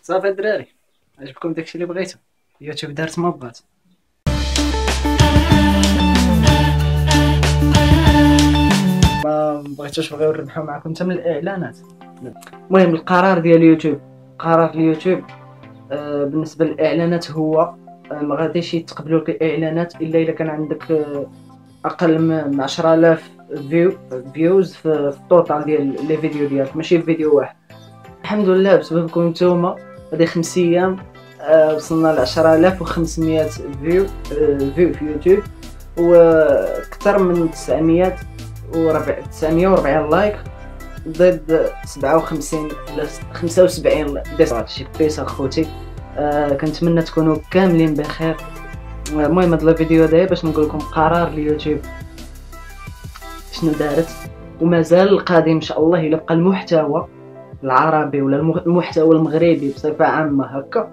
صافي الدراري، عجبكم داكشي اللي بغيتو؟ يوتيوب دارت ما بغات. ما بغيتوش بغيو نربحو معاكم حتى من الاعلانات. المهم القرار ديال اليوتيوب، قرار اليوتيوب بالنسبه للاعلانات هو ما غاديش يتقبلوا لك الاعلانات الا كان عندك اقل من 10000 فيوز في التوتال ديال لي فيديو ديالك، ماشي في فيديو واحد. الحمد لله بسببكم نتوما هذه 5 ايام وصلنا ل 10500 فيو في يوتيوب، واكثر من 940 لايك ضد 57 ولا 75 ديسلايك. شي بيس اخوتي. كنتمنى تكونوا كاملين بخير. المهم هذا الفيديو هذا باش نقول لكم قرار اليوتيوب شنو دارت، ومازال القادم ان شاء الله الا بقى المحتوى العربي ولا المحتوى المغربي بصفه عامه هكا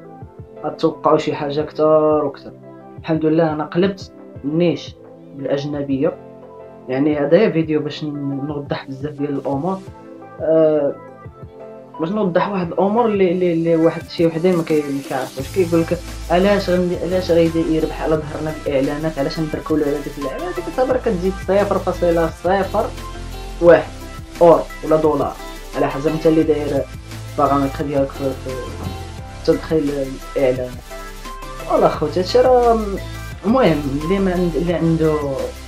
غتوقعوا شي حاجه اكثر واكثر. الحمد لله انا قلبت النيش بالاجنبيه، يعني هذا فيديو باش نوضح بزاف ديال الامور. باش نوضح واحد الامور اللي واحد شي وحدين ما كيعرفوش. كيقول لك علاش غيدي يربح على ظهرنا في الاعلانات، علاش نبركوا له على ديك الاعلانات. ديك التبر كتزيد 0.01 اور ولا دولار على حسب انت اللي داير البارامتر ديالك في تدخيل الاعلانات. والله خوتي هادشي راه المهم اللي عنده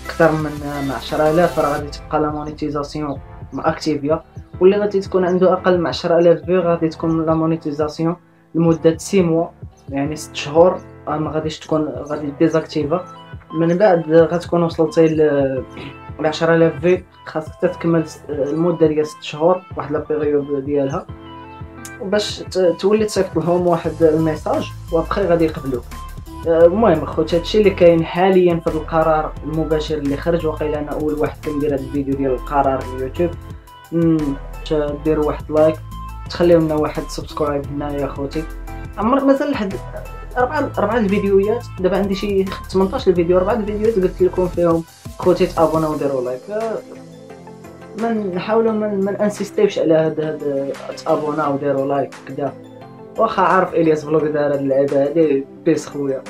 اكثر من 10000 راه غادي تبقى لا مونيتيزاسيون ماكتيفيا، واللي غادي تكون عنده اقل من 10000 فيو غادي تكون لا مونيتيزاسيون لمده 6 موا، يعني 6 شهور ما غاديش تكون، غادي ديزاكتيفا. من بعد غتكون وصلتي ل 10000 فيو خاصك تكمل المده ديال 6 شهور، واحد لا بيريود ديالها، باش تولي تصيفط لهم واحد الميساج وابخي غادي يقبلوك. المهم اخوتي هادشي اللي كاين حاليا في القرار المباشر اللي خرج. وقيل انا اول واحد كندير هذا الفيديو ديال القرار اليوتيوب. ديروا واحد لايك، تخليو لنا واحد سبسكرايب هنايا يا اخوتي. عمر مازال لحد 4 الفيديوهات دابا عندي شي 18 الفيديو، 4 الفيديوهات قلت لكم فيهم خوتي تابوناو وديروا لايك. ما نحاولوا ما انسيستيوش على هذا تابوناو وديروا لايك كذا، واخا عارف الياس فلوق دار هاد اللعبه هادي بيس خويا.